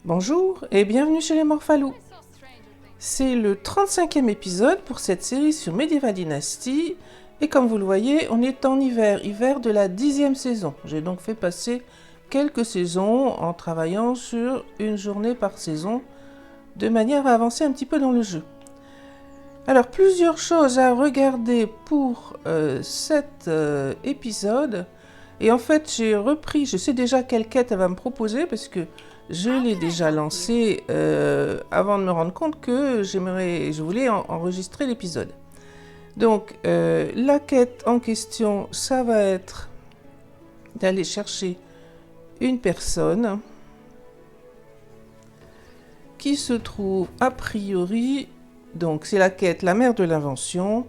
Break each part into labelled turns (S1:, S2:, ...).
S1: Bonjour et bienvenue chez les Morphalous. C'est le 35e épisode pour cette série sur Medieval Dynasty et comme vous le voyez, on est en hiver de la 10e saison. J'ai donc fait passer quelques saisons en travaillant sur une journée par saison de manière à avancer un petit peu dans le jeu. Alors plusieurs choses à regarder pour cet épisode et en fait j'ai repris, je sais déjà quelle quête elle va me proposer parce que je l'ai déjà lancée avant de me rendre compte que je voulais enregistrer l'épisode. Donc la quête en question, ça va être d'aller chercher une personne qui se trouve a priori, donc c'est la quête La Mère de l'Invention,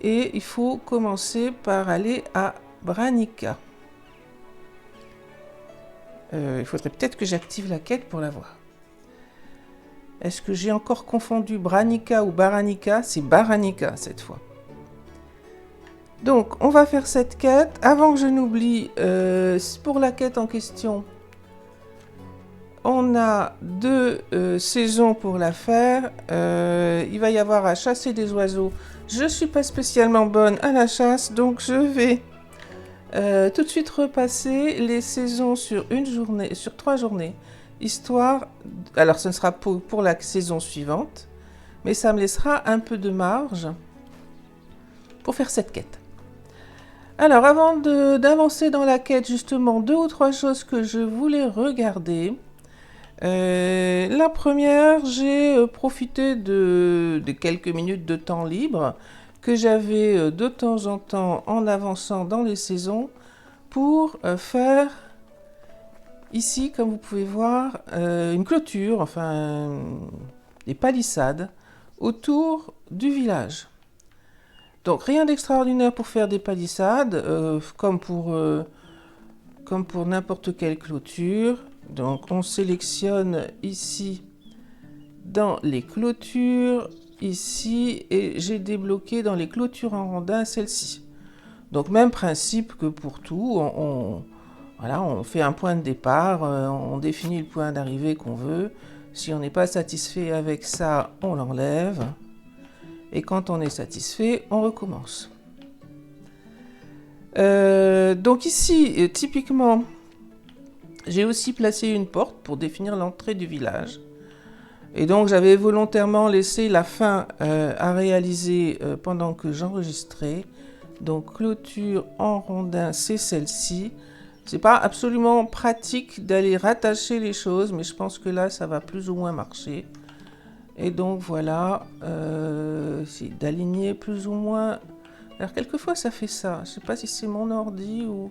S1: et il faut commencer par aller à Branica. Il faudrait peut-être que j'active la quête pour la voir. Est-ce que j'ai encore confondu Branica ou Baranica? C'est Baranica cette fois. Donc, on va faire cette quête. Avant que je n'oublie, pour la quête en question, on a 2 saisons pour la faire. Il va y avoir à chasser des oiseaux. Je ne suis pas spécialement bonne à la chasse, donc je vais tout de suite repasser les saisons sur 3 journées. Histoire, alors ce ne sera pour la saison suivante, mais ça me laissera un peu de marge pour faire cette quête. Alors avant d'avancer dans la quête, justement, 2 ou 3 choses que je voulais regarder. La première, j'ai profité de quelques minutes de temps libre que j'avais de temps en temps en avançant dans les saisons pour faire ici, comme vous pouvez voir, une clôture, enfin des palissades autour du village. Donc rien d'extraordinaire pour faire des palissades, comme pour n'importe quelle clôture. Donc on sélectionne ici dans les clôtures, ici, et j'ai débloqué dans les clôtures en rondin celle-ci. Donc même principe que pour tout, on fait un point de départ, on définit le point d'arrivée qu'on veut. Si on n'est pas satisfait avec ça, on l'enlève. Et quand on est satisfait, on recommence. Donc ici, typiquement, j'ai aussi placé une porte pour définir l'entrée du village. Et donc j'avais volontairement laissé la fin à réaliser pendant que j'enregistrais. Donc clôture en rondin, c'est celle-ci. C'est pas absolument pratique d'aller rattacher les choses, mais je pense que là ça va plus ou moins marcher. Et donc voilà, c'est d'aligner plus ou moins. Alors quelquefois ça fait ça, je sais pas si c'est mon ordi ou...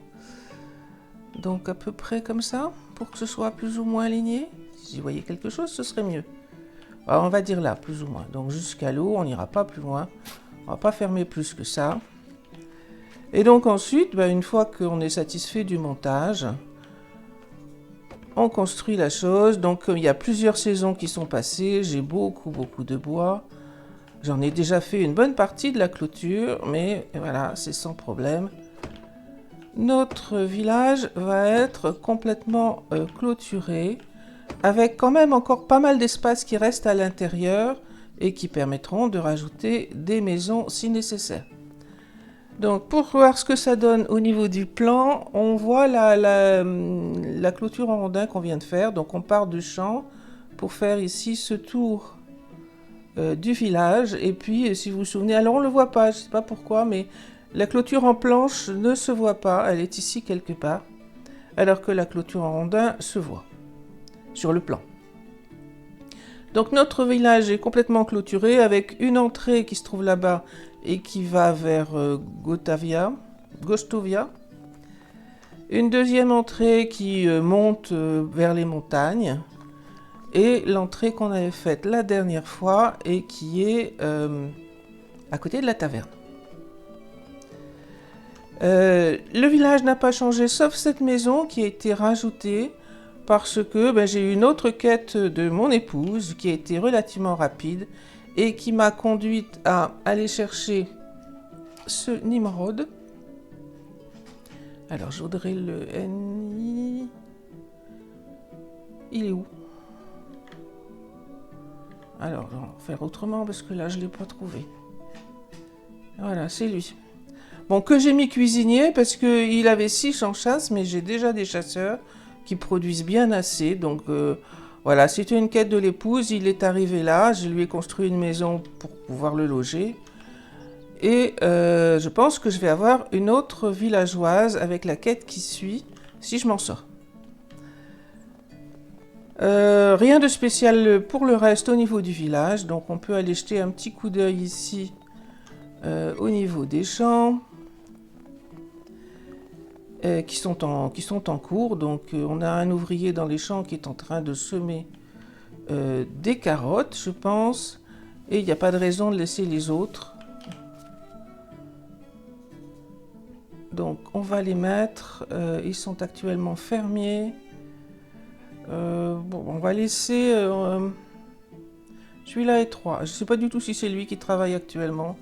S1: Donc à peu près comme ça, pour que ce soit plus ou moins aligné. Si vous voyez quelque chose, ce serait mieux. Alors, on va dire là, plus ou moins. Donc jusqu'à l'eau, on n'ira pas plus loin. On va pas fermer plus que ça. Et donc ensuite, une fois qu'on est satisfait du montage, on construit la chose. Donc il y a plusieurs saisons qui sont passées. J'ai beaucoup de bois. J'en ai déjà fait une bonne partie de la clôture, mais voilà, c'est sans problème. Notre village va être complètement clôturé, avec quand même encore pas mal d'espace qui reste à l'intérieur et qui permettront de rajouter des maisons si nécessaire. Donc pour voir ce que ça donne au niveau du plan, on voit la clôture en rondin qu'on vient de faire. Donc on part du champ pour faire ici ce tour du village. Et puis si vous vous souvenez, alors on ne le voit pas, je ne sais pas pourquoi, mais la clôture en planche ne se voit pas, elle est ici quelque part, alors que la clôture en rondin se voit sur le plan. Donc notre village est complètement clôturé avec une entrée qui se trouve là-bas et qui va vers Gostovia. Une deuxième entrée qui monte vers les montagnes. Et l'entrée qu'on avait faite la dernière fois et qui est à côté de la taverne. Le village n'a pas changé sauf cette maison qui a été rajoutée parce que j'ai eu une autre quête de mon épouse qui a été relativement rapide et qui m'a conduite à aller chercher ce Nimrod. Alors je voudrais le NI. Il est où? Alors, on va faire autrement parce que là, je ne l'ai pas trouvé. Voilà, c'est lui. Bon, que j'ai mis cuisinier parce qu'il avait 6 champs de chasse, mais j'ai déjà des chasseurs qui produisent bien assez. Donc, voilà, c'était une quête de l'épouse. Il est arrivé là, je lui ai construit une maison pour pouvoir le loger. Et je pense que je vais avoir une autre villageoise avec la quête qui suit, si je m'en sors. Rien de spécial pour le reste au niveau du village, donc on peut aller jeter un petit coup d'œil ici au niveau des champs qui sont en cours. Donc on a un ouvrier dans les champs qui est en train de semer des carottes, je pense, et il n'y a pas de raison de laisser les autres. Donc on va les mettre, ils sont actuellement fermiers. Bon, on va laisser... celui-là est 3. Je ne sais pas du tout si c'est lui qui travaille actuellement.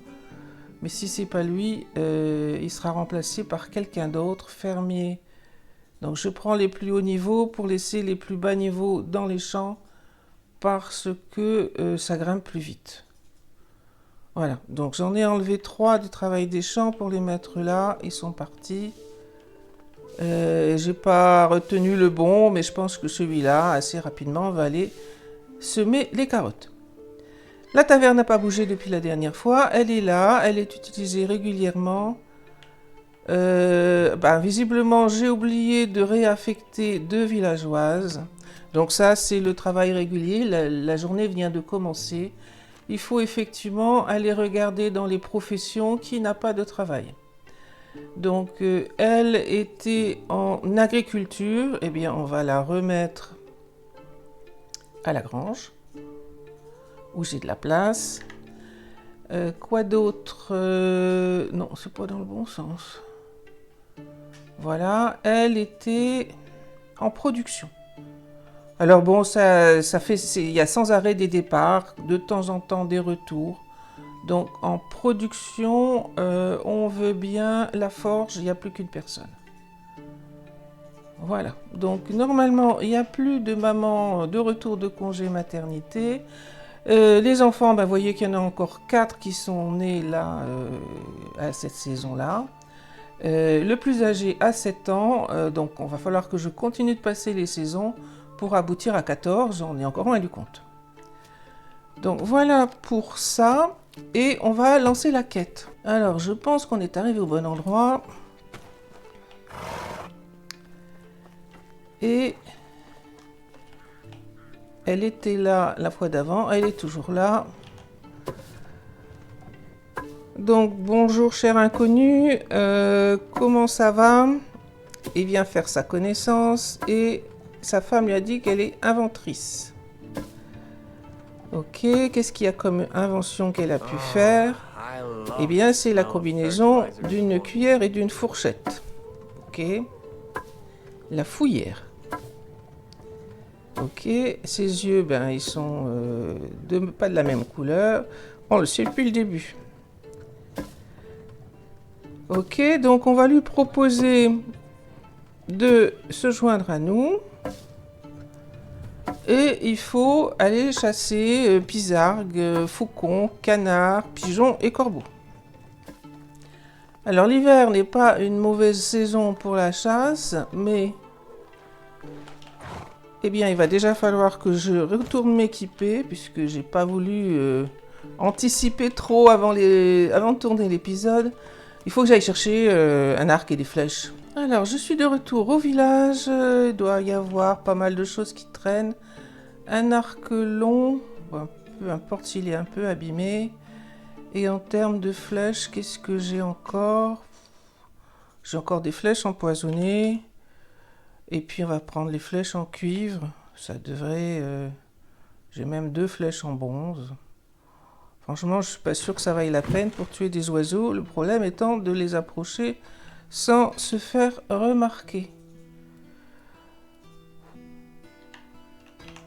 S1: Mais si c'est pas lui, il sera remplacé par quelqu'un d'autre, fermier. Donc je prends les plus hauts niveaux pour laisser les plus bas niveaux dans les champs parce que ça grimpe plus vite. Voilà, donc j'en ai enlevé 3 du travail des champs pour les mettre là. Ils sont partis. J'ai pas retenu le bon, mais je pense que celui-là, assez rapidement, va aller semer les carottes. La taverne n'a pas bougé depuis la dernière fois. Elle est là, elle est utilisée régulièrement. Visiblement, j'ai oublié de réaffecter 2 villageoises. Donc ça, c'est le travail régulier. La journée vient de commencer. Il faut effectivement aller regarder dans les professions qui n'a pas de travail. Donc, elle était en agriculture. Eh bien, on va la remettre à la grange, où j'ai de la place. Quoi d'autre? Non, c'est pas dans le bon sens. Voilà, elle était en production. Alors bon, ça fait, il y a sans arrêt des départs, de temps en temps des retours. Donc en production, on veut bien la forge, il n'y a plus qu'une personne. Voilà, donc normalement, il n'y a plus de maman de retour de congé maternité. Les enfants, vous voyez qu'il y en a encore 4 qui sont nés là, à cette saison-là. Le plus âgé a 7 ans, donc on va falloir que je continue de passer les saisons pour aboutir à 14, on est encore loin du compte. Donc voilà pour ça. Et on va lancer la quête. Alors, je pense qu'on est arrivé au bon endroit. Et elle était là la fois d'avant. Elle est toujours là. Donc, bonjour cher inconnu. Comment ça va? Il vient faire sa connaissance. Et sa femme lui a dit qu'elle est inventrice. Ok, qu'est-ce qu'il y a comme invention qu'elle a pu faire? Eh bien, c'est la combinaison d'une cuillère et d'une fourchette. Ok. La fouillère. Ok, ses yeux, ils sont pas de la même couleur. On le sait depuis le début. Ok, donc on va lui proposer de se joindre à nous. Et il faut aller chasser pisargues, faucons, canards, pigeons et corbeaux. Alors l'hiver n'est pas une mauvaise saison pour la chasse, mais eh bien il va déjà falloir que je retourne m'équiper puisque j'ai pas voulu anticiper trop avant de tourner l'épisode. Il faut que j'aille chercher un arc et des flèches. Alors je suis de retour au village, il doit y avoir pas mal de choses qui traînent. Un arc long, peu importe s'il est un peu abîmé. Et en termes de flèches, qu'est-ce que j'ai encore? J'ai encore des flèches empoisonnées. Et puis on va prendre les flèches en cuivre. Ça devrait... J'ai même 2 flèches en bronze. Franchement, je suis pas sûr que ça vaille la peine pour tuer des oiseaux. Le problème étant de les approcher sans se faire remarquer.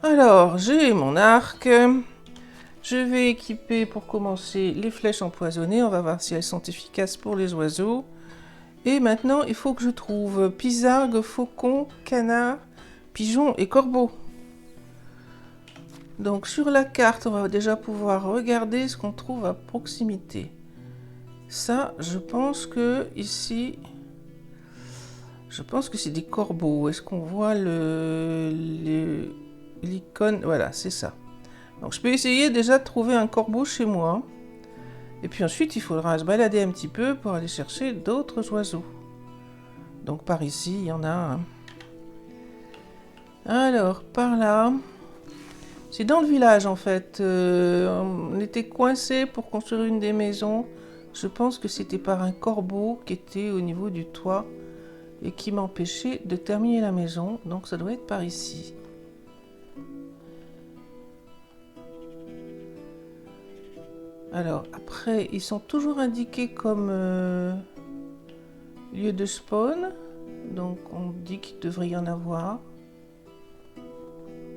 S1: Alors, j'ai mon arc. Je vais équiper pour commencer les flèches empoisonnées. On va voir si elles sont efficaces pour les oiseaux. Et maintenant, il faut que je trouve pisargues, faucons, canards, pigeons et corbeaux. Donc sur la carte, on va déjà pouvoir regarder ce qu'on trouve à proximité. Ça, je pense que ici, je pense que c'est des corbeaux. Est-ce qu'on voit l'icône? Voilà, c'est ça. Donc je peux essayer déjà de trouver un corbeau chez moi. Et puis ensuite, il faudra se balader un petit peu pour aller chercher d'autres oiseaux. Donc par ici, il y en a un. Alors, par là... C'est dans le village en fait. On était coincés pour construire une des maisons. Je pense que c'était par un corbeau qui était au niveau du toit et qui m'empêchait de terminer la maison. Donc ça doit être par ici. Alors après, ils sont toujours indiqués comme lieu de spawn. Donc on dit qu'il devrait y en avoir.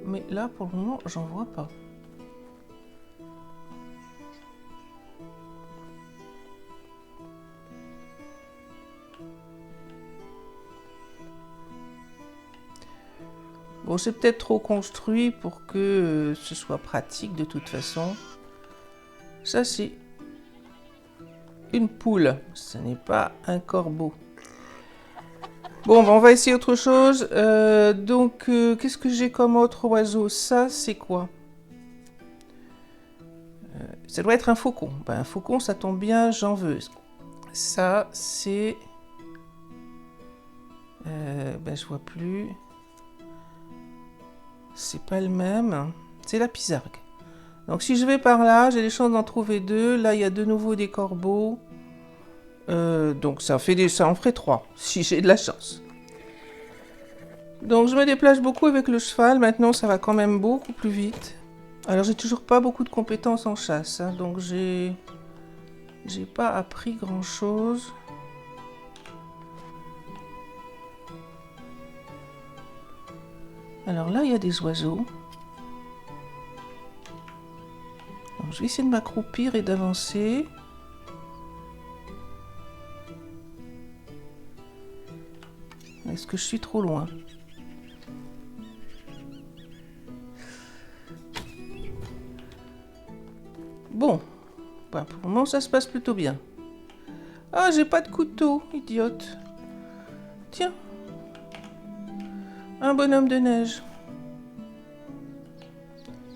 S1: Mais là pour le moment, j'en vois pas. Bon, c'est peut-être trop construit pour que ce soit pratique de toute façon. Ça, c'est une poule. Ce n'est pas un corbeau. Bon, on va essayer autre chose. Qu'est-ce que j'ai comme autre oiseau? Ça, c'est quoi? Ça doit être un faucon. Ben, un faucon, ça tombe bien, j'en veux. Ça, c'est... je vois plus... C'est pas le même. C'est la pisargue. Donc si je vais par là, j'ai des chances d'en trouver deux. Là, il y a de nouveau des corbeaux. Donc ça en ferait 3, si j'ai de la chance. Donc je me déplace beaucoup avec le cheval. Maintenant, ça va quand même beaucoup plus vite. Alors j'ai toujours pas beaucoup de compétences en chasse. Hein, donc j'ai pas appris grand-chose. Alors là, il y a des oiseaux. Donc, je vais essayer de m'accroupir et d'avancer. Est-ce que je suis trop loin? Bon. Ben, pour le moment, ça se passe plutôt bien. Ah, j'ai pas de couteau, idiote. Tiens. Un bonhomme de neige.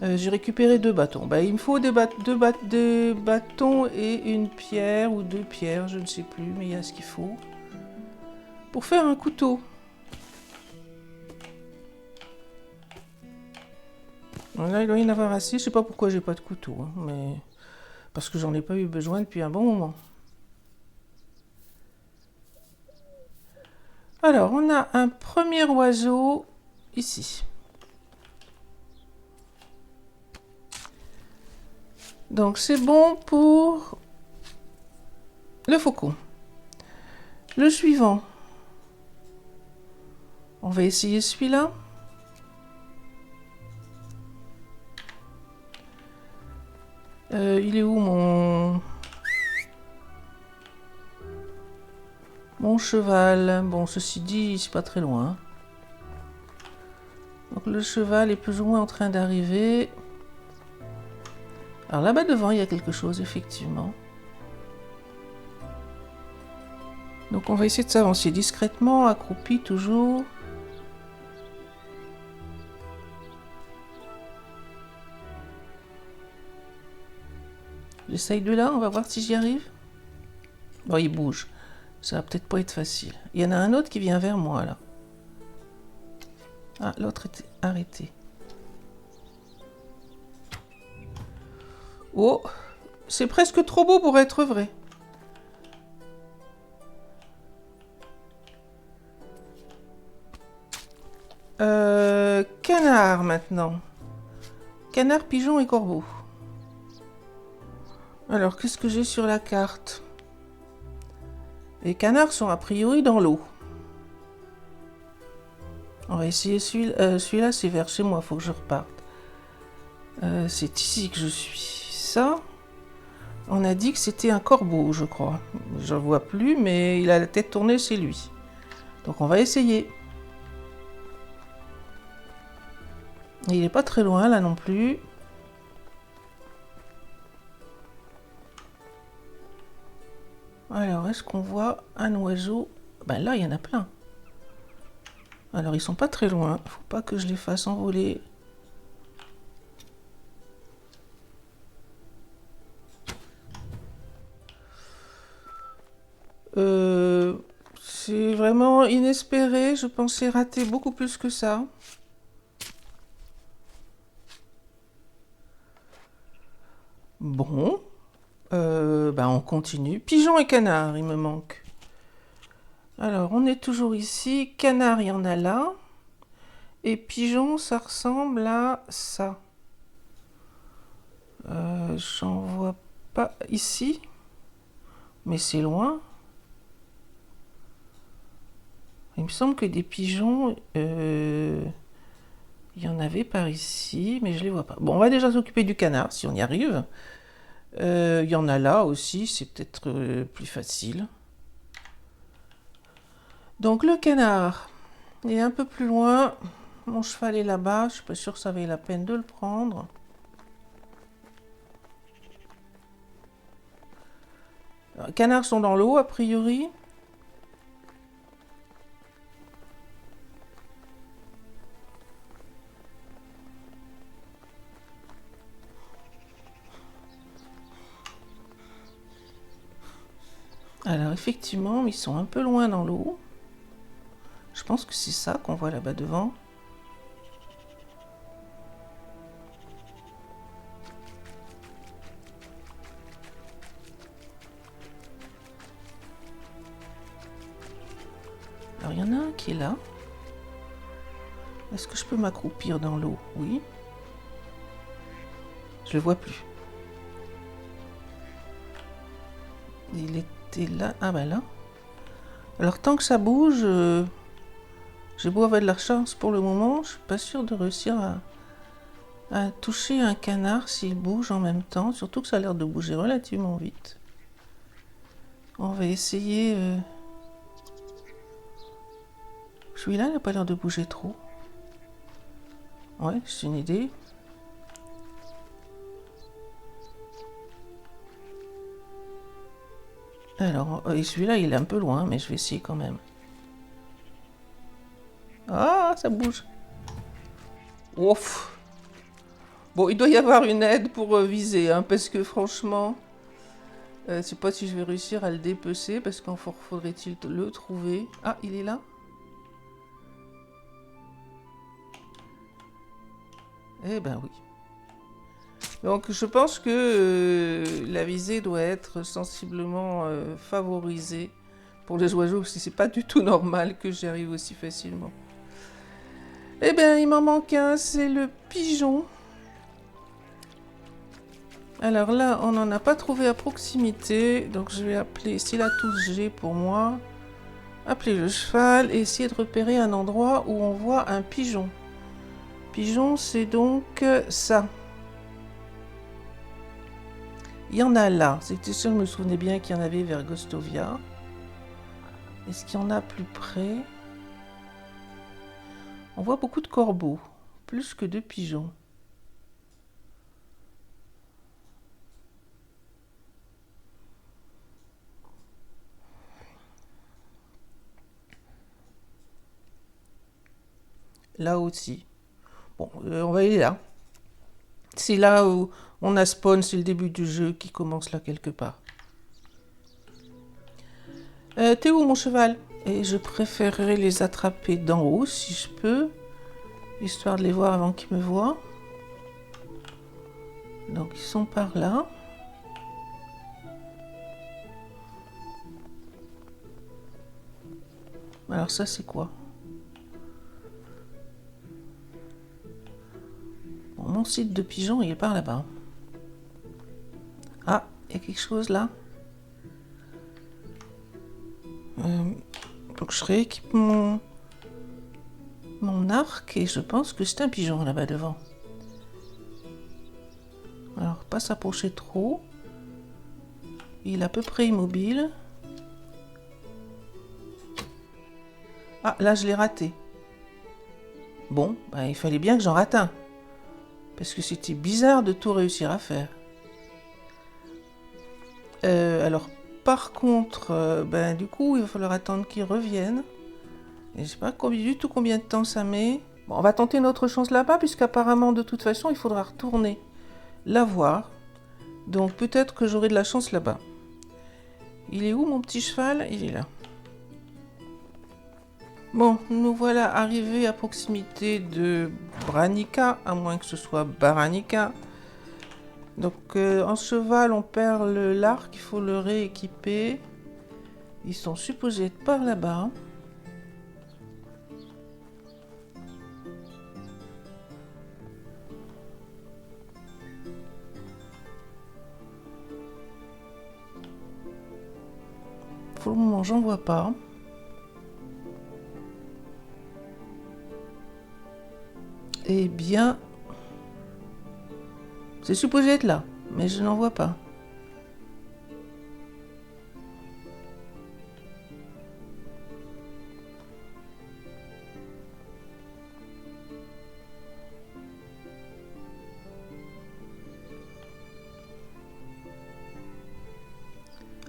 S1: J'ai récupéré 2 bâtons. Il me faut deux bâtons et une pierre ou 2 pierres, je ne sais plus, mais il y a ce qu'il faut. Pour faire un couteau. Là, il doit y en avoir assez. Je sais pas pourquoi j'ai pas de couteau, hein, mais parce que j'en ai pas eu besoin depuis un bon moment. Alors, on a un premier oiseau ici. Donc, c'est bon pour le faucon. Le suivant. On va essayer celui-là. Il est où mon cheval? Bon, ceci dit, c'est pas très loin. Donc le cheval est plus ou moins en train d'arriver. Alors là-bas devant, il y a quelque chose, effectivement. Donc on va essayer de s'avancer discrètement, accroupi toujours. J'essaye de là, on va voir si j'y arrive. Bon, il bouge. Ça va peut-être pas être facile. Il y en a un autre qui vient vers moi, là. Ah, l'autre est arrêté. Oh, c'est presque trop beau pour être vrai. Canard, maintenant. Canard, pigeon et corbeau. Alors, qu'est-ce que j'ai sur la carte? Les canards sont a priori dans l'eau. On va essayer celui-là, c'est vers chez moi, faut que je reparte. C'est ici que je suis. Ça, on a dit que c'était un corbeau, je crois. Je ne vois plus, mais il a la tête tournée, c'est lui. Donc on va essayer. Il n'est pas très loin, là non plus. Alors, est-ce qu'on voit un oiseau? Ben là, il y en a plein. Alors, ils sont pas très loin. Faut pas que je les fasse envoler. C'est vraiment inespéré. Je pensais rater beaucoup plus que ça. Bon. Ben on continue. Pigeon et canard, il me manque. Alors, on est toujours ici. Canard, il y en a là. Et pigeon, ça ressemble à ça. J'en vois pas ici. Mais c'est loin. Il me semble que des pigeons, il y en avait par ici, mais je les vois pas. Bon, on va déjà s'occuper du canard, si on y arrive. Il y en a là aussi, c'est peut-être plus facile. Donc le canard, il est un peu plus loin. Mon cheval est là-bas, je suis pas sûre que ça vaille la peine de le prendre. Les canards sont dans l'eau, a priori. Alors effectivement, ils sont un peu loin dans l'eau. Je pense que c'est ça qu'on voit là-bas devant. Alors il y en a un qui est là. Est-ce que je peux m'accroupir dans l'eau? Oui. Je le vois plus. Il était là. Ah ben là. Alors tant que ça bouge, j'ai beau avoir de la chance pour le moment, je suis pas sûre de réussir à toucher un canard s'il bouge en même temps. Surtout que ça a l'air de bouger relativement vite. On va essayer. Celui-là n'a pas l'air de bouger trop. Ouais, c'est une idée. Alors, celui-là, il est un peu loin, mais je vais essayer quand même. Ah, ça bouge. Ouf. Bon, il doit y avoir une aide pour viser, hein, parce que franchement, je sais pas si je vais réussir à le dépecer, parce qu'enfin faudrait-il le trouver. Ah, il est là? Eh ben oui. Donc je pense que la visée doit être sensiblement favorisée pour les oiseaux, parce que c'est pas du tout normal que j'y arrive aussi facilement. Eh bien, il m'en manque un, c'est le pigeon. Alors là, on n'en a pas trouvé à proximité, donc je vais appeler, c'est la touche G pour moi, appeler le cheval et essayer de repérer un endroit où on voit un pigeon. Pigeon, c'est donc ça. Il y en a là. C'était sûr, je me souvenais bien qu'il y en avait vers Gostovia. Est-ce qu'il y en a plus près? On voit beaucoup de corbeaux, plus que de pigeons. Là aussi. Bon, on va aller là. C'est là où on a spawn, c'est le début du jeu qui commence là quelque part. T'es où mon cheval? Et je préférerais les attraper d'en haut si je peux, histoire de les voir avant qu'ils me voient. Donc ils sont par là. Alors ça c'est quoi? Bon, mon site de pigeon il est par là-bas. Ah, il y a quelque chose là. Donc je rééquipe mon arc et je pense que c'est un pigeon là-bas devant. Alors pas s'approcher trop. Il est à peu près immobile. Ah là je l'ai raté. Bon, bah, il fallait bien que j'en rate un. Parce que c'était bizarre de tout réussir à faire. Alors par contre, du coup, il va falloir attendre qu'ils reviennent. Et je sais pas du tout combien de temps ça met. Bon, on va tenter notre chance là-bas, puisqu'apparemment, de toute façon, il faudra retourner la voir. Donc peut-être que j'aurai de la chance là-bas. Il est où mon petit cheval? Il est là. Bon, nous voilà arrivés à proximité de Branica, à moins que ce soit Baranica. Donc en cheval, on perd l'arc, il faut le rééquiper. Ils sont supposés être par là-bas. Pour le moment, j'en vois pas. Eh bien, c'est supposé être là, mais je n'en vois pas.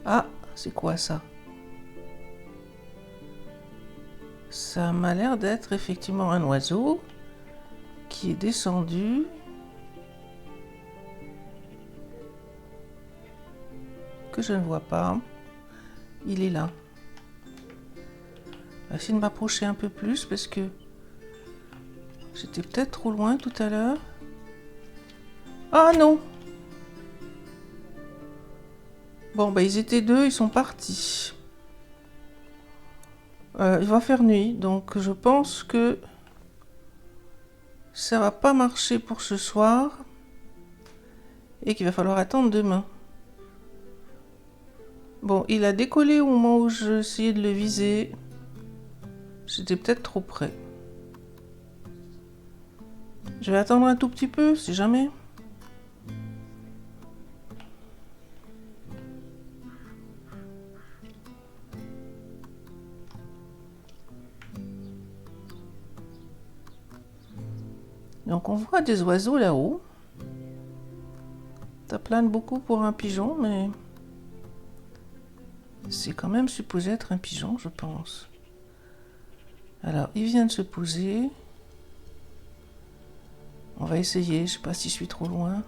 S1: Ah, c'est quoi ça? Ça m'a l'air d'être effectivement un oiseau qui est descendu. Que je ne vois pas. Il est là. Je vais essayer de m'approcher un peu plus parce que j'étais peut-être trop loin tout à l'heure. Ah non! Bon, ils étaient deux, ils sont partis. Il va faire nuit, donc je pense que ça va pas marcher pour ce soir et qu'il va falloir attendre demain. Bon, il a décollé au moment où j'essayais de le viser. J'étais peut-être trop près. Je vais attendre un tout petit peu, si jamais. Donc on voit des oiseaux là-haut. Ça plane beaucoup pour un pigeon, mais c'est quand même supposé être un pigeon, je pense. Alors, il vient de se poser. On va essayer, je sais pas si je suis trop loin.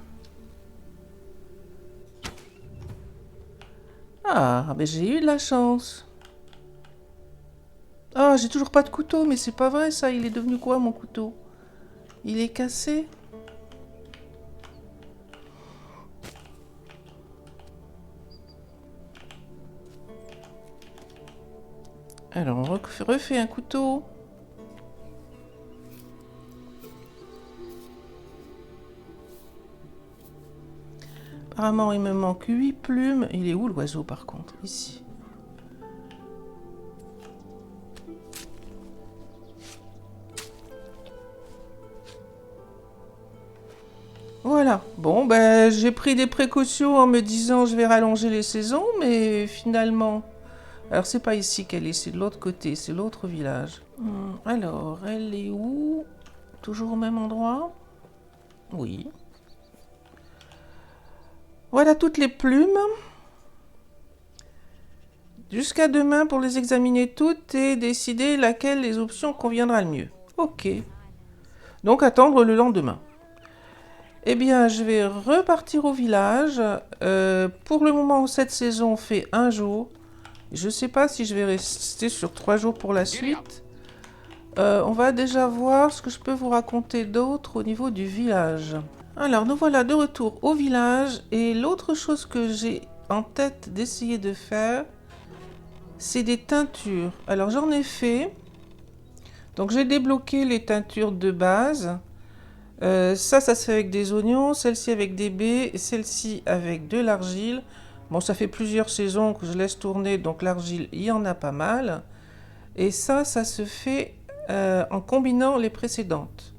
S1: Ah, j'ai eu de la chance. Ah, j'ai toujours pas de couteau, mais c'est pas vrai ça, il est devenu quoi mon couteau? Il est cassé? Alors, on refait un couteau. Apparemment, il me manque 8 plumes. Il est où l'oiseau par contre? Ici. Voilà. Bon, j'ai pris des précautions en me disant je vais rallonger les saisons, mais finalement... Alors, c'est pas ici qu'elle est, c'est de l'autre côté, c'est l'autre village. Alors, elle est où? Toujours au même endroit? Oui. Voilà toutes les plumes. Jusqu'à demain pour les examiner toutes et décider laquelle des options conviendra le mieux. Ok. Donc attendre le lendemain. Eh bien, je vais repartir au village. Pour le moment, cette saison fait 1 jour. Je ne sais pas si je vais rester sur 3 jours pour la suite. On va déjà voir ce que je peux vous raconter d'autre au niveau du village. Alors, nous voilà de retour au village. Et l'autre chose que j'ai en tête d'essayer de faire, c'est des teintures. Alors, j'en ai fait. Donc, j'ai débloqué les teintures de base. Ça se fait avec des oignons, celle-ci avec des baies, et celle-ci avec de l'argile. Bon, ça fait plusieurs saisons que je laisse tourner, donc l'argile, il y en a pas mal. Et ça se fait en combinant les précédentes.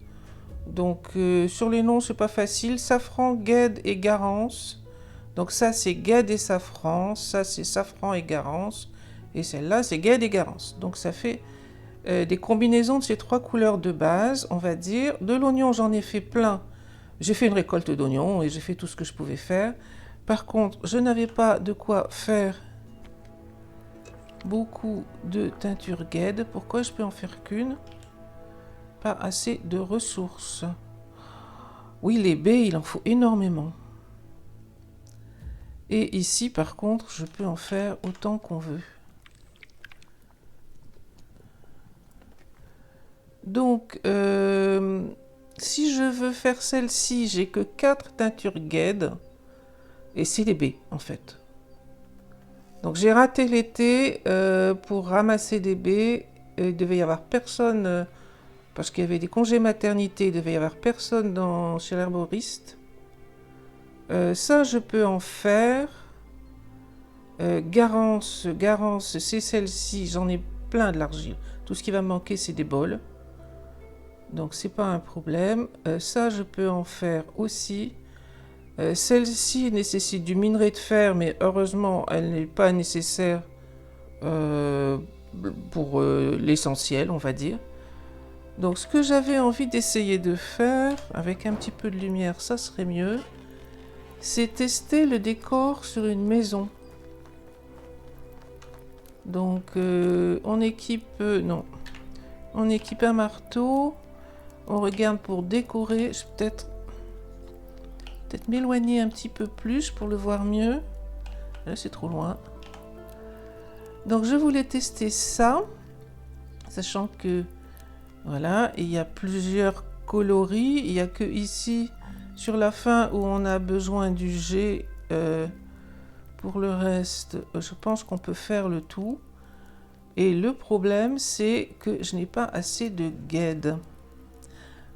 S1: Donc, sur les noms, c'est pas facile. Safran, guêde et garance. Donc ça, c'est guêde et safran. Ça, c'est safran et garance. Et celle-là, c'est guêde et garance. Donc, ça fait... des combinaisons de ces 3 couleurs de base, on va dire. De l'oignon, j'en ai fait plein. J'ai fait une récolte d'oignons et j'ai fait tout ce que je pouvais faire. Par contre, je n'avais pas de quoi faire beaucoup de teinture guide. Pourquoi je peux en faire qu'une? Pas assez de ressources. Oui, les baies, il en faut énormément. Et ici, par contre, je peux en faire autant qu'on veut. Donc, si je veux faire celle-ci, j'ai que 4 teintures guide. Et c'est les baies, en fait. Donc, j'ai raté l'été pour ramasser des baies. Il devait y avoir personne, parce qu'il y avait des congés maternité, il devait y avoir personne chez l'herboriste. Ça, je peux en faire. Garance, c'est celle-ci. J'en ai plein de l'argile. Tout ce qui va me manquer, c'est des bols. Donc, c'est pas un problème. Ça, je peux en faire aussi. Celle-ci nécessite du minerai de fer, mais heureusement, elle n'est pas nécessaire pour l'essentiel, on va dire. Donc, ce que j'avais envie d'essayer de faire, avec un petit peu de lumière, ça serait mieux, c'est tester le décor sur une maison. Donc, on équipe... non. On équipe un marteau. On regarde pour décorer. Je vais peut-être m'éloigner un petit peu plus pour le voir mieux. Là, c'est trop loin. Donc, je voulais tester ça. Sachant que... Voilà, il y a plusieurs coloris. Il n'y a que ici, sur la fin, où on a besoin du jet. Pour le reste, je pense qu'on peut faire le tout. Et le problème, c'est que je n'ai pas assez de guide.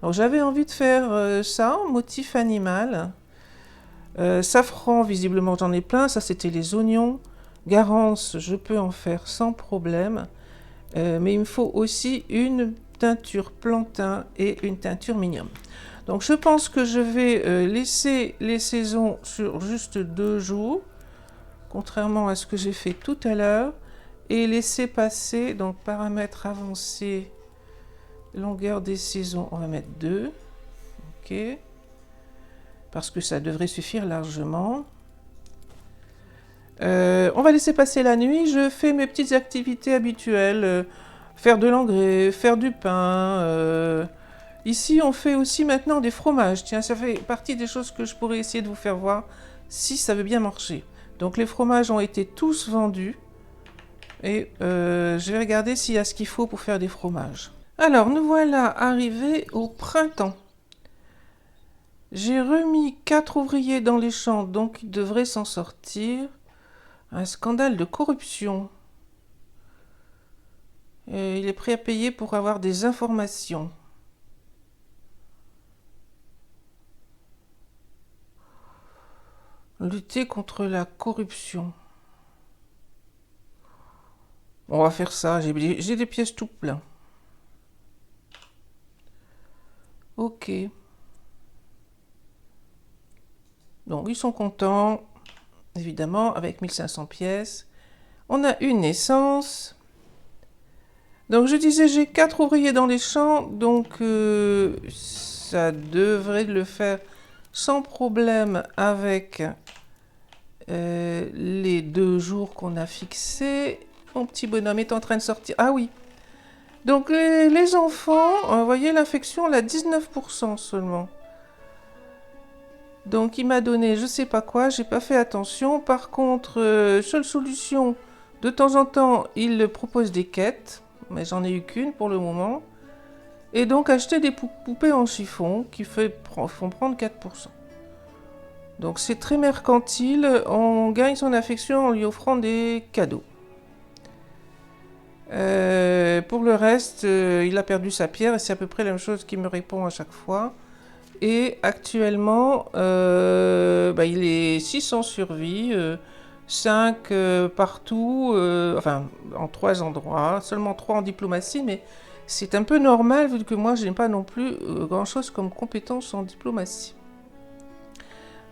S1: Alors, j'avais envie de faire ça, motif animal. Safran, visiblement, j'en ai plein. Ça, c'était les oignons. Garance, je peux en faire sans problème. Mais il me faut aussi une teinture plantain et une teinture minium. Donc, je pense que je vais laisser les saisons sur juste 2 jours. Contrairement à ce que j'ai fait tout à l'heure, et laisser passer, donc paramètres avancés, longueur des saisons, on va mettre 2, ok, parce que ça devrait suffire largement. On va laisser passer la nuit, je fais mes petites activités habituelles, faire de l'engrais, faire du pain. Ici, on fait aussi maintenant des fromages, tiens, ça fait partie des choses que je pourrais essayer de vous faire voir, si ça veut bien marcher. Donc les fromages ont été tous vendus et je vais regarder s'il y a ce qu'il faut pour faire des fromages. Alors nous voilà arrivés au printemps. J'ai remis 4 ouvriers dans les champs, donc ils devraient s'en sortir. Un scandale de corruption. Et il est prêt à payer pour avoir des informations. Lutter contre la corruption. On va faire ça, j'ai des pièces tout plein. Ok. Donc ils sont contents, évidemment, avec 1500 pièces. On a une naissance. Donc je disais, j'ai 4 ouvriers dans les champs, donc ça devrait le faire sans problème avec les 2 jours qu'on a fixés. Mon petit bonhomme est en train de sortir. Ah oui. Donc les enfants, vous voyez, l'infection, elle a 19% seulement. Donc il m'a donné je sais pas quoi, j'ai pas fait attention. Par contre, seule solution, de temps en temps, il propose des quêtes, mais j'en ai eu qu'une pour le moment. Et donc acheter des poupées en chiffon qui font prendre 4%. Donc c'est très mercantile, on gagne son affection en lui offrant des cadeaux. Pour le reste, il a perdu sa pierre et c'est à peu près la même chose qu'il me répond à chaque fois. Et actuellement, il est 6 en survie, 5 partout, enfin en 3 endroits, seulement 3 en diplomatie, mais c'est un peu normal vu que moi je n'ai pas non plus grand chose comme compétence en diplomatie.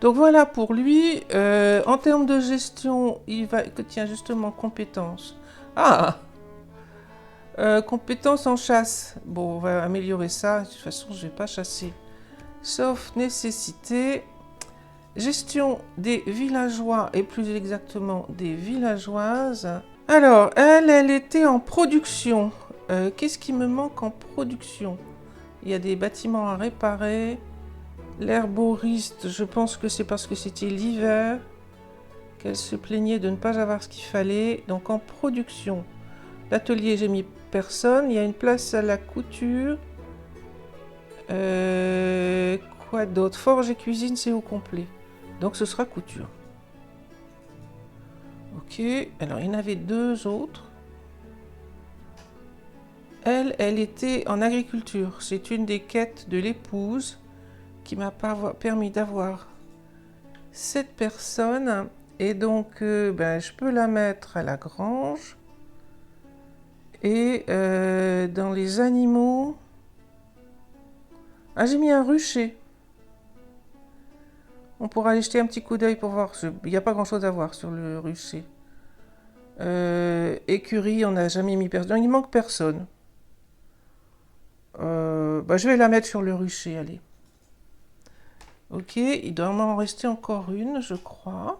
S1: Donc voilà pour lui. En termes de gestion, il va... Tiens, justement, compétences. Ah compétences en chasse. Bon, on va améliorer ça. De toute façon, je ne vais pas chasser. Sauf nécessité. Gestion des villageois, et plus exactement des villageoises. Alors, elle était en production. Qu'est-ce qui me manque en production? Il y a des bâtiments à réparer. L'herboriste, je pense que c'est parce que c'était l'hiver qu'elle se plaignait de ne pas avoir ce qu'il fallait. Donc en production, l'atelier, j'ai mis personne. Il y a une place à la couture. Quoi d'autre? Forge et cuisine, c'est au complet. Donc ce sera couture. Ok, alors il y en avait deux autres. Elle était en agriculture. C'est une des quêtes de l'épouse qui m'a permis d'avoir cette personne. Et donc, je peux la mettre à la grange. Et dans les animaux... Ah, j'ai mis un rucher. On pourra aller jeter un petit coup d'œil pour voir. Il n'y a pas grand-chose à voir sur le rucher. Écurie, on n'a jamais mis personne. Il manque personne. Je vais la mettre sur le rucher, allez. Ok, il doit m'en rester encore une, je crois.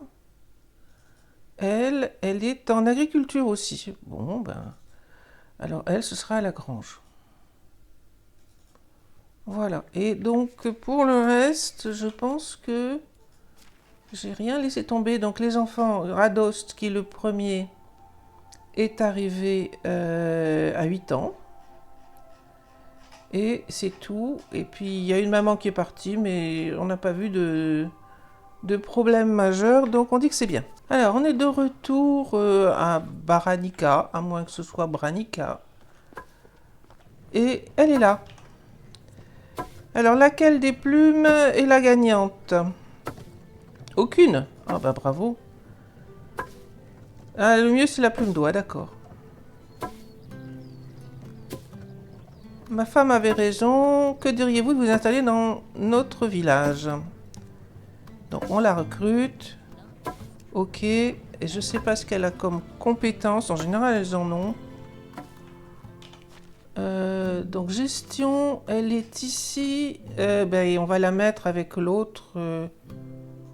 S1: Elle est en agriculture aussi. Bon, alors elle, ce sera à la grange. Voilà. Et donc, pour le reste, je pense que j'ai rien laissé tomber. Donc, les enfants, Radost, qui est le premier, est arrivé à 8 ans. Et c'est tout. Et puis, il y a une maman qui est partie, mais on n'a pas vu de problème majeur. Donc, on dit que c'est bien. Alors, on est de retour à Baranica, à moins que ce soit Branica. Et elle est là. Alors, laquelle des plumes est la gagnante? Aucune. Ah bah bravo. Ah, le mieux, c'est la plume d'oie, d'accord. Ma femme avait raison. Que diriez-vous de vous installer dans notre village? Donc, on la recrute. Ok. Et je sais pas ce qu'elle a comme compétences. En général, elles en ont. Donc gestion, elle est ici. On va la mettre avec l'autre. De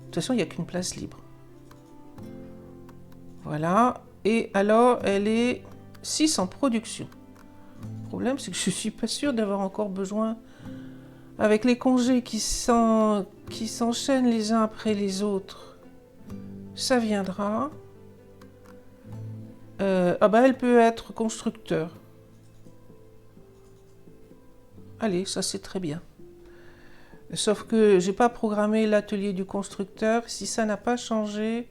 S1: toute façon, il n'y a qu'une place libre. Voilà. Et alors, elle est 6 en production. Le problème, c'est que je suis pas sûre d'avoir encore besoin. Avec les congés qui s'enchaînent les uns après les autres, ça viendra. Elle peut être constructeur. Allez, ça c'est très bien. Sauf que j'ai pas programmé l'atelier du constructeur. Si ça n'a pas changé,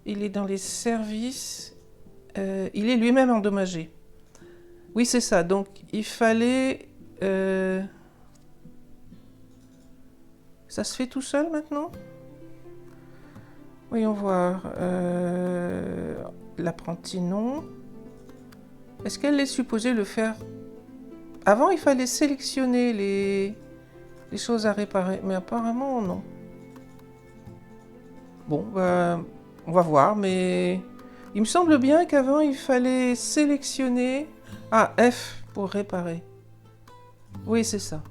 S1: il est dans les services. Il est lui-même endommagé. Oui, c'est ça. Donc, il fallait... Ça se fait tout seul maintenant? Voyons voir. L'apprenti, non. Est-ce qu'elle est supposée le faire? Avant, il fallait sélectionner les choses à réparer. Mais apparemment, non. Bon, on va voir. Mais il me semble bien qu'avant, il fallait sélectionner... Ah, F pour réparer. Oui, c'est ça.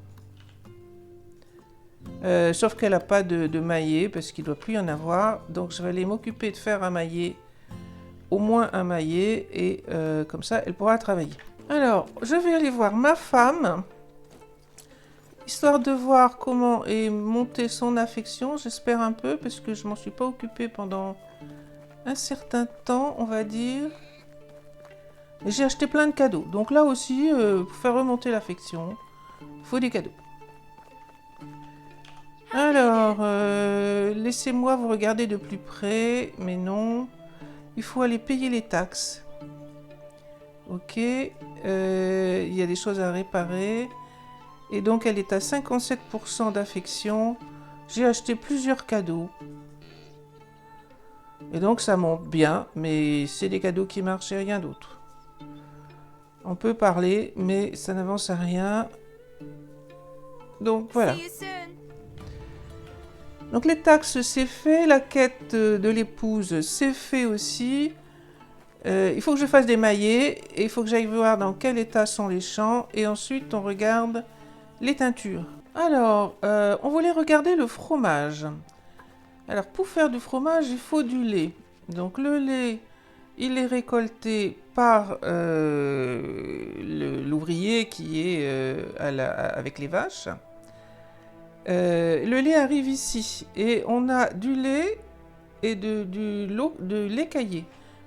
S1: Sauf qu'elle n'a pas de maillet, parce qu'il ne doit plus y en avoir. Donc, je vais aller m'occuper de faire un maillet. Au moins un maillet. Et comme ça, elle pourra travailler. Alors, je vais aller voir ma femme. Histoire de voir comment est montée son affection. J'espère un peu, parce que je ne m'en suis pas occupée pendant un certain temps, on va dire. Et j'ai acheté plein de cadeaux. Donc là aussi, pour faire remonter l'affection, il faut des cadeaux. Alors, laissez-moi vous regarder de plus près. Mais non, il faut aller payer les taxes. Ok, il y a des choses à réparer. Et donc, elle est à 57% d'affection. J'ai acheté plusieurs cadeaux. Et donc, ça monte bien. Mais c'est des cadeaux qui marchent et rien d'autre. On peut parler, mais ça n'avance à rien. Donc, voilà. Donc, les taxes, c'est fait. La quête de l'épouse, c'est fait aussi. Il faut que je fasse des maillets. Et il faut que j'aille voir dans quel état sont les champs. Et ensuite, on regarde les teintures. Alors, on voulait regarder le fromage. Alors, pour faire du fromage, il faut du lait. Donc, le lait, il est récolté par l'ouvrier qui est avec les vaches. Le lait arrive ici et on a du lait et de lait caillé.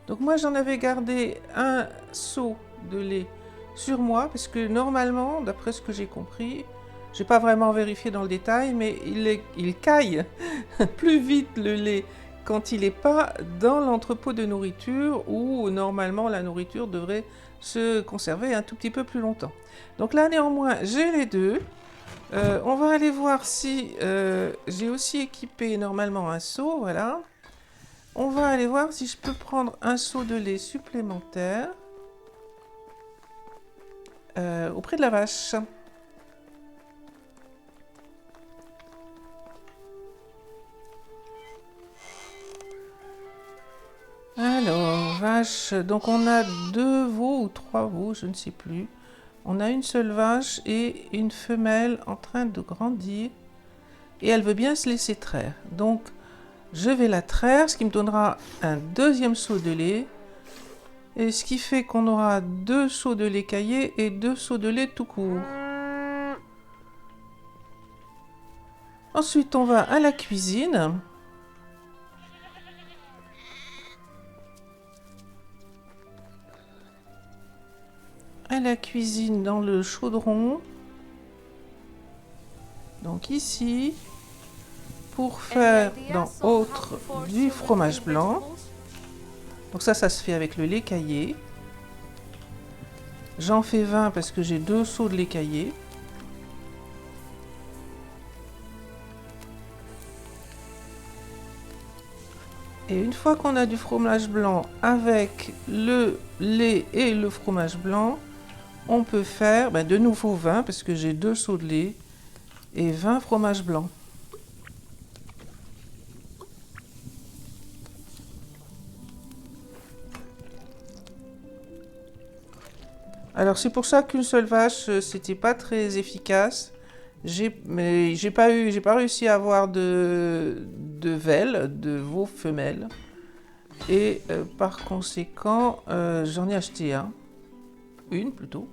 S1: Donc moi j'en avais gardé un seau de lait sur moi parce que normalement, d'après ce que j'ai compris, j'ai pas vraiment vérifié dans le détail, mais il caille plus vite le lait quand il n'est pas dans l'entrepôt de nourriture où normalement la nourriture devrait se conserver un tout petit peu plus longtemps. Donc là néanmoins j'ai les deux. On va aller voir si j'ai aussi équipé normalement un seau, voilà. On va aller voir si je peux prendre un seau de lait supplémentaire auprès de la vache. Alors, vache, donc on a 2 veaux ou 3 veaux, je ne sais plus. On a une seule vache et une femelle en train de grandir. Et elle veut bien se laisser traire. Donc, je vais la traire, ce qui me donnera un deuxième seau de lait. Et ce qui fait qu'on aura 2 seaux de lait caillé et 2 seaux de lait tout court. Ensuite, on va à la cuisine. À la cuisine dans le chaudron. Donc ici, pour faire dans autre du fromage blanc. Donc ça se fait avec le lait caillé. J'en fais 20 parce que j'ai 2 seaux de lait caillé. Et une fois qu'on a du fromage blanc avec le lait et le fromage blanc, on peut faire de nouveau 20 parce que j'ai 2 seaux de lait et 20 fromages blancs. Alors c'est pour ça qu'une seule vache, c'était pas très efficace. J'ai pas réussi à avoir de velle, de veau femelle. Et par conséquent, j'en ai acheté une plutôt.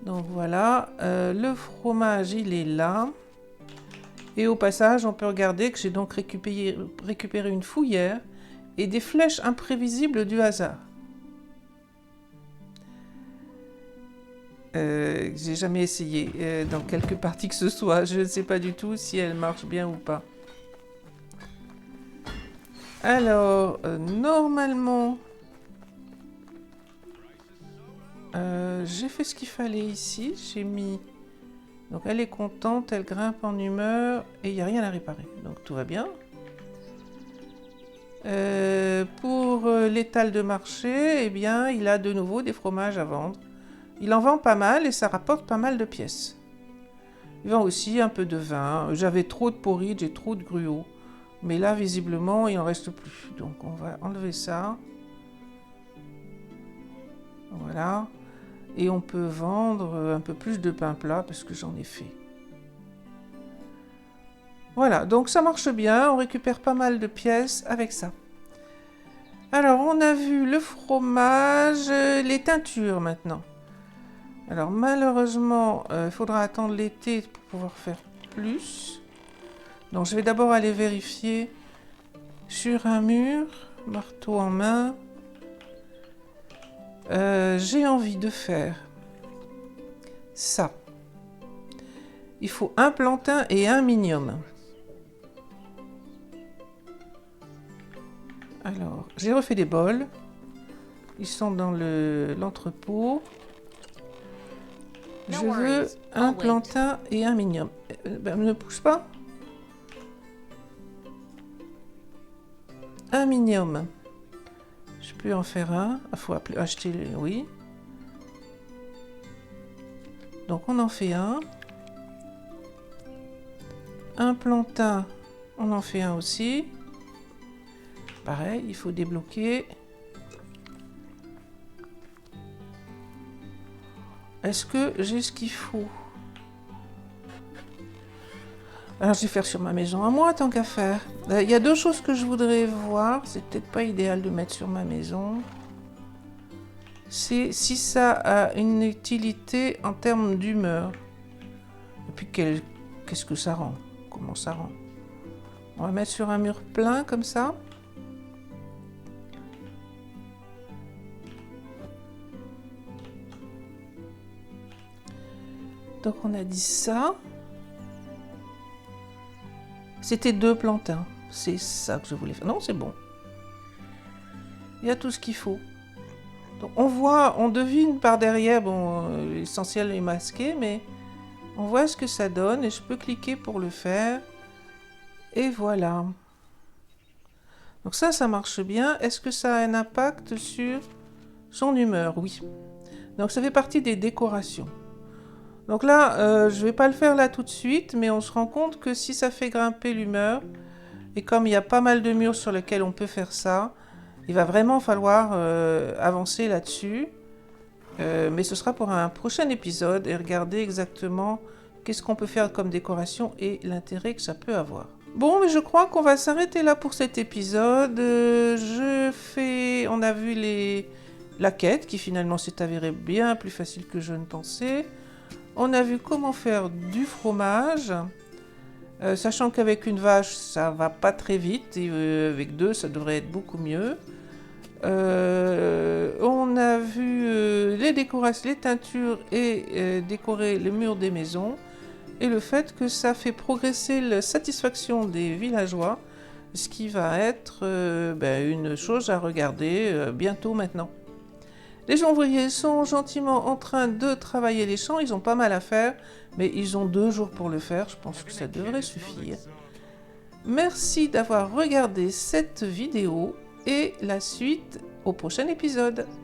S1: Donc voilà, le fromage il est là. Et au passage, on peut regarder que j'ai donc récupéré une fouillère et des flèches imprévisibles du hasard. J'ai jamais essayé dans quelque partie que ce soit. Je ne sais pas du tout si elle marche bien ou pas. Alors, normalement, j'ai fait ce qu'il fallait ici. J'ai mis... Donc elle est contente, elle grimpe en humeur et il n'y a rien à réparer. Donc tout va bien. Pour l'étal de marché, eh bien, il a de nouveau des fromages à vendre. Il en vend pas mal et ça rapporte pas mal de pièces. Il vend aussi un peu de vin. J'avais trop de porridge et trop de gruau. Mais là, visiblement, il n'en reste plus. Donc on va enlever ça. Voilà. Et on peut vendre un peu plus de pain plat parce que j'en ai fait. Voilà, donc ça marche bien. On récupère pas mal de pièces avec ça. Alors, on a vu le fromage, les teintures maintenant. Alors malheureusement, il faudra attendre l'été pour pouvoir faire plus. Donc je vais d'abord aller vérifier sur un mur, marteau en main. J'ai envie de faire ça. Il faut un plantain et un minium. Alors, j'ai refait des bols. Ils sont dans l'entrepôt. Je veux un plantain et un minium. Ne pousse pas. Un minium. Je peux en faire un. Il faut acheter, oui. Donc on en fait un. Un plantain, on en fait un aussi. Pareil, il faut débloquer. Est-ce que j'ai ce qu'il faut? Alors je vais faire sur ma maison à moi, tant qu'à faire. Il y a deux choses que je voudrais voir. C'est peut-être pas idéal de mettre sur ma maison. C'est si ça a une utilité en termes d'humeur. Et puis qu'est-ce que ça rend? Comment ça rend? On va mettre sur un mur plein comme ça. Donc on a dit ça. C'était 2 plantains. C'est ça que je voulais faire. Non, c'est bon. Il y a tout ce qu'il faut. Donc on voit, on devine par derrière, bon, l'essentiel est masqué, mais on voit ce que ça donne et je peux cliquer pour le faire. Et voilà. Donc ça marche bien. Est-ce que ça a un impact sur son humeur? Oui. Donc ça fait partie des décorations. Donc là, je ne vais pas le faire là tout de suite, mais on se rend compte que si ça fait grimper l'humeur, et comme il y a pas mal de murs sur lesquels on peut faire ça, il va vraiment falloir avancer là-dessus. Mais ce sera pour un prochain épisode et regarder exactement qu'est-ce qu'on peut faire comme décoration et l'intérêt que ça peut avoir. Bon, mais je crois qu'on va s'arrêter là pour cet épisode. On a vu la quête qui finalement s'est avérée bien plus facile que je ne pensais. On a vu comment faire du fromage, sachant qu'avec une vache, ça va pas très vite, et avec 2, ça devrait être beaucoup mieux. On a vu les décorations, les teintures et décorer le mur des maisons, et le fait que ça fait progresser la satisfaction des villageois, ce qui va être une chose à regarder bientôt maintenant. Les ouvriers sont gentiment en train de travailler les champs, ils ont pas mal à faire, mais ils ont 2 jours pour le faire, je pense que ça devrait suffire. Merci d'avoir regardé cette vidéo et la suite au prochain épisode.